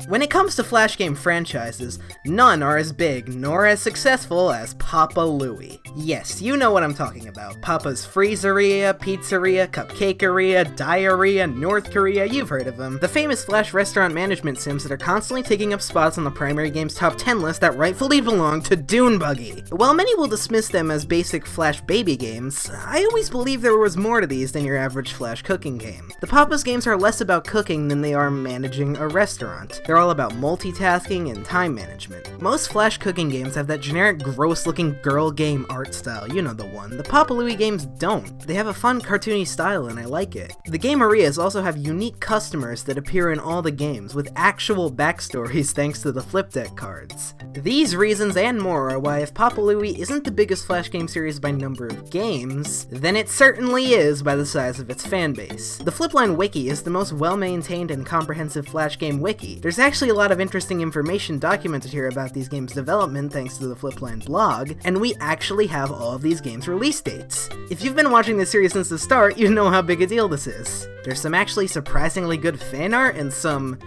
When it comes to Flash game franchises, none are as big nor as successful as Papa Louie. Yes, you know what I'm talking about. Papa's Freezeria, Pizzeria, Cupcakeria, Diarrhea, North Korea, you've heard of them. The famous Flash restaurant management sims that are constantly taking up spots on the primary game's top 10 list that rightfully belong to Dune Buggy. While many will dismiss them as basic Flash baby games, I always believed there was more to these than your average Flash cooking game. The Papa's games are less about cooking than they are managing a restaurant. They're all about multitasking and time management. Most Flash cooking games have that generic gross-looking girl game art style, you know the one. The Papa Louie games don't. They have a fun cartoony style and I like it. The Gamerias also have unique customers that appear in all the games, with actual backstories thanks to the flip deck cards. These reasons and more are why if Papa Louie isn't the biggest Flash game series by number of games, then it certainly is by the size of its fanbase. The Flipline wiki is the most well-maintained and comprehensive Flash game wiki. There's actually a lot of interesting information documented here about these games' development thanks to the Flipline blog, and we actually have all of these games' release dates. If you've been watching this series since the start, you know how big a deal this is. There's some actually surprisingly good fan art and some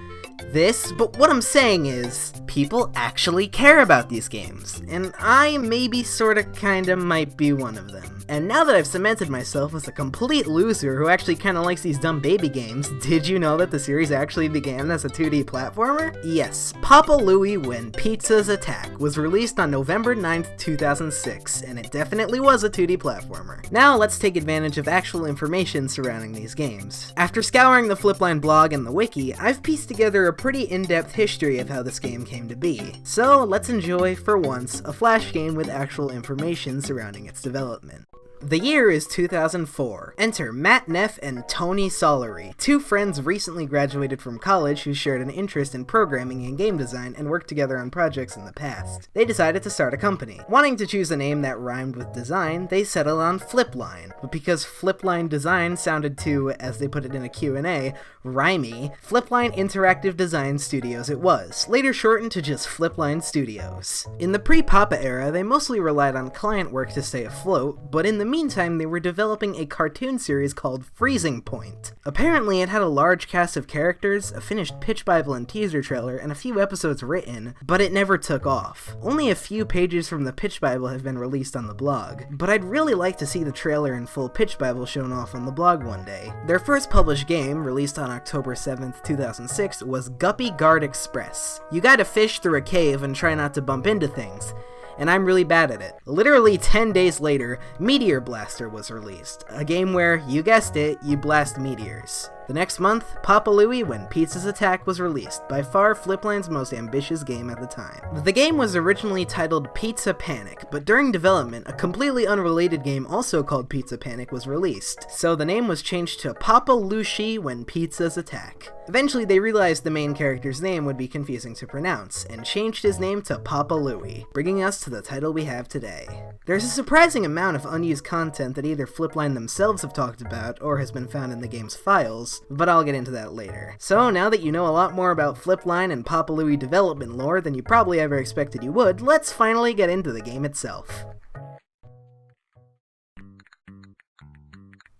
but what I'm saying is, people actually care about these games, and I maybe sorta kinda might be one of them. And now that I've cemented myself as a complete loser who actually kinda likes these dumb baby games, did you know that the series actually began as a 2D platformer? Yes, Papa Louie When Pizzas Attack was released on November 9th, 2006, and it definitely was a 2D platformer. Now let's take advantage of actual information surrounding these games. After scouring the Flipline blog and the wiki, I've pieced together a pretty in-depth history of how this game came to be. So let's enjoy, for once, a Flash game with actual information surrounding its development. The year is 2004. Enter Matt Neff and Tony Solery, two friends recently graduated from college who shared an interest in programming and game design and worked together on projects in the past. They decided to start a company. Wanting to choose a name that rhymed with design, they settled on Flipline. But because Flipline Design sounded too, as they put it in a Q&A, rhymey, Flipline Interactive Design Studios it was, later shortened to just Flipline Studios. In the pre-Papa era, they mostly relied on client work to stay afloat, but in the meantime, they were developing a cartoon series called Freezing Point. Apparently, it had a large cast of characters, a finished pitch bible and teaser trailer, and a few episodes written, but it never took off. Only a few pages from the pitch bible have been released on the blog, but I'd really like to see the trailer and full pitch bible shown off on the blog one day. Their first published game, released on October 7th, 2006, was Guppy Guard Express. You gotta fish through a cave and try not to bump into things, and I'm really bad at it. Literally 10 days later, Meteor Blaster was released, a game where, you guessed it, you blast meteors. The next month, Papa Louie When Pizzas Attack was released, by far Flipline's most ambitious game at the time. The game was originally titled Pizza Panic, but during development, a completely unrelated game also called Pizza Panic was released, so the name was changed to Papa Louie When Pizzas Attack. Eventually, they realized the main character's name would be confusing to pronounce, and changed his name to Papa Louie, bringing us to the title we have today. There's a surprising amount of unused content that either Flipline themselves have talked about, or has been found in the game's files, but I'll get into that later. So now that you know a lot more about Flipline and Papa Louie development lore than you probably ever expected you would, let's finally get into the game itself.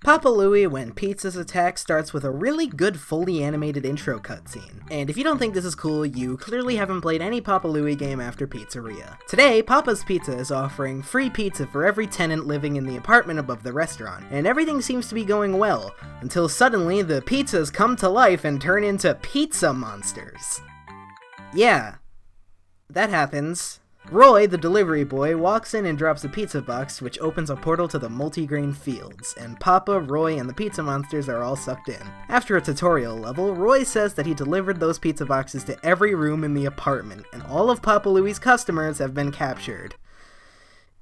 Papa Louie When Pizzas Attack starts with a really good fully animated intro cutscene. And if you don't think this is cool, you clearly haven't played any Papa Louie game after Pizzeria. Today, Papa's Pizza is offering free pizza for every tenant living in the apartment above the restaurant, and everything seems to be going well, until suddenly the pizzas come to life and turn into pizza monsters. Yeah, that happens. Roy, the delivery boy, walks in and drops a pizza box, which opens a portal to the Multigrain fields, and Papa, Roy, and the pizza monsters are all sucked in. After a tutorial level, Roy says that he delivered those pizza boxes to every room in the apartment, and all of Papa Louie's customers have been captured.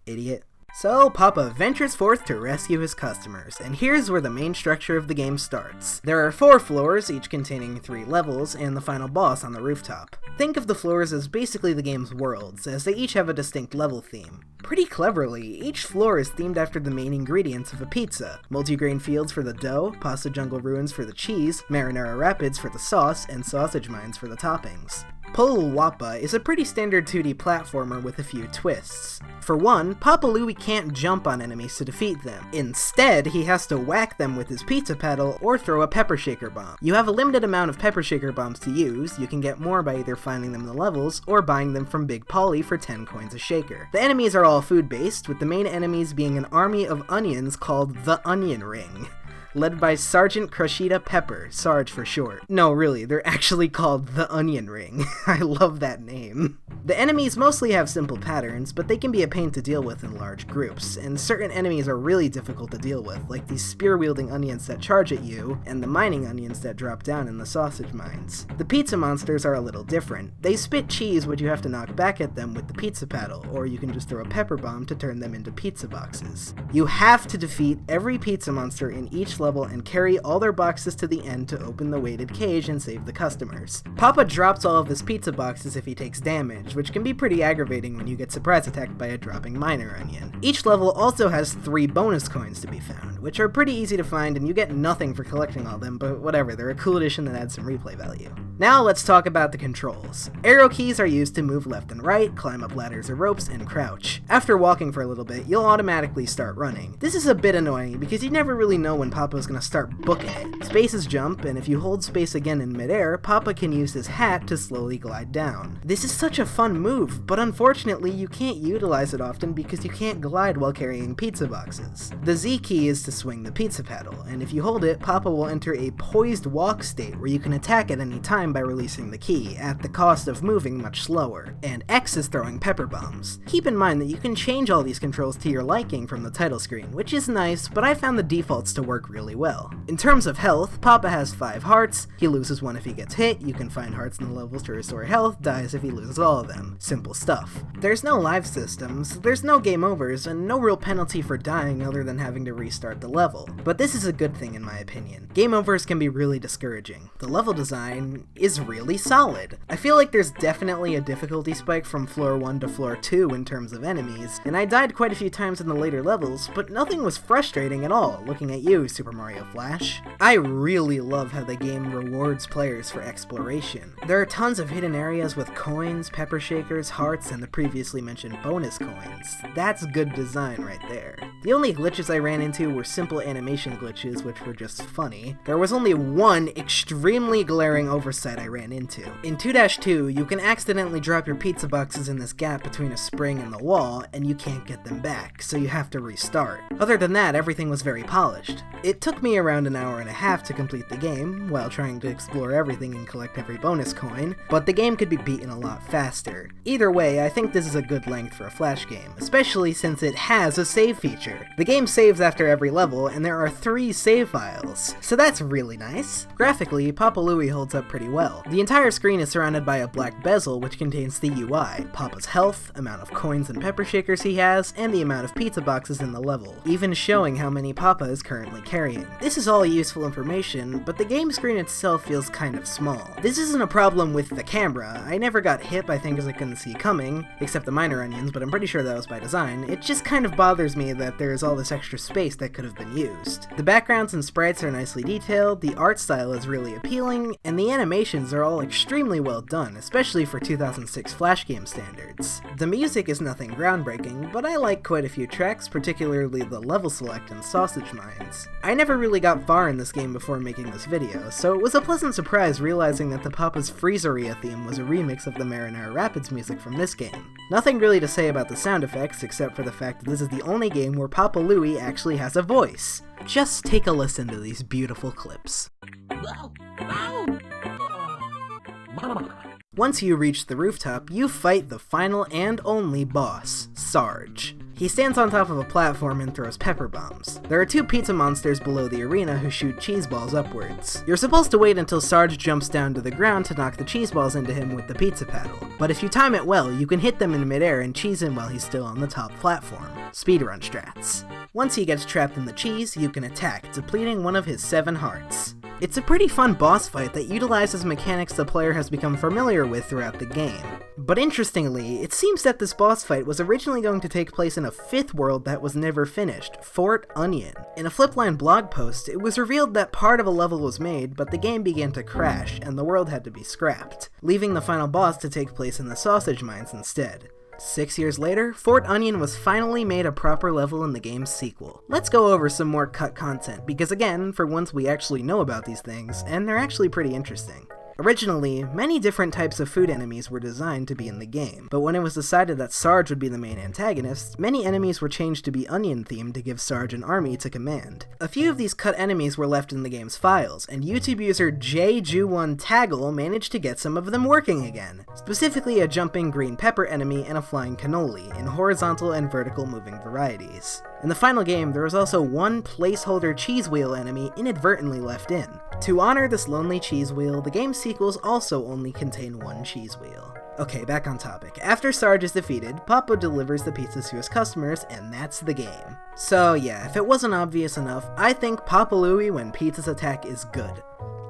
Idiot. So, Papa ventures forth to rescue his customers, and here's where the main structure of the game starts. There are 4 floors, each containing 3 levels, and the final boss on the rooftop. Think of the floors as basically the game's worlds, as they each have a distinct level theme. Pretty cleverly, each floor is themed after the main ingredients of a pizza. Multigrain fields for the dough, Pasta Jungle Ruins for the cheese, Marinara Rapids for the sauce, and Sausage Mines for the toppings. Pull Wappa is a pretty standard 2D platformer with a few twists. For one, Papa Louie can't jump on enemies to defeat them. Instead, he has to whack them with his pizza paddle or throw a pepper shaker bomb. You have a limited amount of pepper shaker bombs to use. You can get more by either finding them in the levels or buying them from Big Polly for 10 coins a shaker. The enemies are all food-based, with the main enemies being an army of onions called the Onion Ring, led by Sergeant Crushita Pepper, Sarge for short. No, really, they're actually called the Onion Ring. I love that name. The enemies mostly have simple patterns, but they can be a pain to deal with in large groups, and certain enemies are really difficult to deal with, like these spear-wielding onions that charge at you, and the mining onions that drop down in the sausage mines. The pizza monsters are a little different. They spit cheese, which you have to knock back at them with the pizza paddle, or you can just throw a pepper bomb to turn them into pizza boxes. You have to defeat every pizza monster in each level and carry all their boxes to the end to open the weighted cage and save the customers. Papa drops all of his pizza boxes if he takes damage, which can be pretty aggravating when you get surprise attacked by a dropping miner onion. Each level also has 3 bonus coins to be found, which are pretty easy to find and you get nothing for collecting all them, but whatever, they're a cool addition that adds some replay value. Now let's talk about the controls. Arrow keys are used to move left and right, climb up ladders or ropes, and crouch. After walking for a little bit, you'll automatically start running. This is a bit annoying because you never really know when Papa's gonna start booking it. Space is jump, and if you hold space again in midair, Papa can use his hat to slowly glide down. This is such a fun move, but unfortunately you can't utilize it often because you can't glide while carrying pizza boxes. The Z key is to swing the pizza paddle, and if you hold it, Papa will enter a poised walk state where you can attack at any time by releasing the key, at the cost of moving much slower. And X is throwing pepper bombs. Keep in mind that you can change all these controls to your liking from the title screen, which is nice, but I found the defaults to work really well. In terms of health, Papa has 5 hearts, he loses 1 if he gets hit, you can find hearts in the levels to restore health, dies if he loses all of them. Simple stuff. There's no life systems, there's no game overs, and no real penalty for dying other than having to restart the level. But this is a good thing in my opinion. Game overs can be really discouraging. The level design is really solid. I feel like there's definitely a difficulty spike from floor 1 to floor 2 in terms of enemies, and I died quite a few times in the later levels, but nothing was frustrating at all, looking at you, Super Mario Flash. I really love how the game rewards players for exploration. There are tons of hidden areas with coins, pepper shakers, hearts, and the previously mentioned bonus coins. That's good design right there. The only glitches I ran into were simple animation glitches, which were just funny. There was only one extremely glaring oversight I ran into. In 2-2, you can accidentally drop your pizza boxes in this gap between a spring and the wall, and you can't get them back, so you have to restart. Other than that, everything was very polished. It took me around an hour and a half to complete the game, while trying to explore everything and collect every bonus coin, but the game could be beaten a lot faster. Either way, I think this is a good length for a Flash game, especially since it has a save feature. The game saves after every level, and there are 3 save files, so that's really nice. Graphically, Papa Louie holds up pretty well. The entire screen is surrounded by a black bezel which contains the UI, Papa's health, amount of coins and pepper shakers he has, and the amount of pizza boxes in the level, even showing how many Papa is currently carrying. This is all useful information, but the game screen itself feels kind of small. This isn't a problem with the camera. I never got hit by things I couldn't see coming, except the miner onions, but I'm pretty sure that was by design. It just kind of bothers me that there's all this extra space that could have been used. The backgrounds and sprites are nicely detailed, the art style is really appealing, and the animations are all extremely well done, especially for 2006 Flash game standards. The music is nothing groundbreaking, but I like quite a few tracks, particularly the level select and sausage mines. I never really got far in this game before making this video, so it was a pleasant surprise realizing that the Papa's Freezeria theme was a remix of the Marinara Rapids music from this game. Nothing really to say about the sound effects, except for the fact that this is the only game where Papa Louie actually has a voice. Just take a listen to these beautiful clips. Once you reach the rooftop, you fight the final and only boss, Sarge. He stands on top of a platform and throws pepper bombs. There are 2 pizza monsters below the arena who shoot cheese balls upwards. You're supposed to wait until Sarge jumps down to the ground to knock the cheese balls into him with the pizza paddle, but if you time it well, you can hit them in midair and cheese him while he's still on the top platform. Speedrun strats. Once he gets trapped in the cheese, you can attack, depleting one of his 7 hearts. It's a pretty fun boss fight that utilizes mechanics the player has become familiar with throughout the game. But interestingly, it seems that this boss fight was originally going to take place in a fifth world that was never finished, Fort Onion. In a Flipline blog post, it was revealed that part of a level was made, but the game began to crash, and the world had to be scrapped, leaving the final boss to take place in the sausage mines instead. 6 years later, Fort Onion was finally made a proper level in the game's sequel. Let's go over some more cut content, because again, for once we actually know about these things, and they're actually pretty interesting. Originally, many different types of food enemies were designed to be in the game, but when it was decided that Sarge would be the main antagonist, many enemies were changed to be onion-themed to give Sarge an army to command. A few of these cut enemies were left in the game's files, and YouTube user JJu1Taggle managed to get some of them working again, specifically a jumping green pepper enemy and a flying cannoli, in horizontal and vertical moving varieties. In the final game, there was also one placeholder cheese wheel enemy inadvertently left in. To honor this lonely cheese wheel, the game's sequels also only contain one cheese wheel. Okay, back on topic. After Sarge is defeated, Papa delivers the pizzas to his customers, and that's the game. So yeah, if it wasn't obvious enough, I think Papa Louie When Pizzas Attack is good.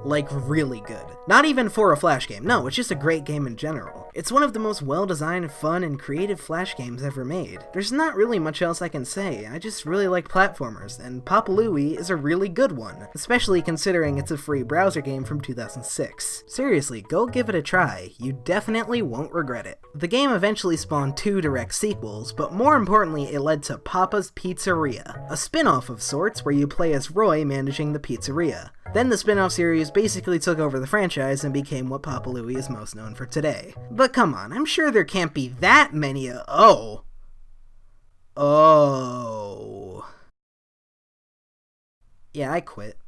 Like, really good. Not even for a Flash game, no, it's just a great game in general. It's one of the most well-designed, fun, and creative Flash games ever made. There's not really much else I can say, I just really like platformers, and Papa Louie is a really good one, especially considering it's a free browser game from 2006. Seriously, go give it a try, you definitely won't regret it. The game eventually spawned 2 direct sequels, but more importantly it led to Papa's Pizzeria, a spin-off of sorts where you play as Roy managing the pizzeria. Then the spin-off series basically took over the franchise and became what Papa Louie is most known for today. But come on, I'm sure there can't be that many Oh. Yeah, I quit.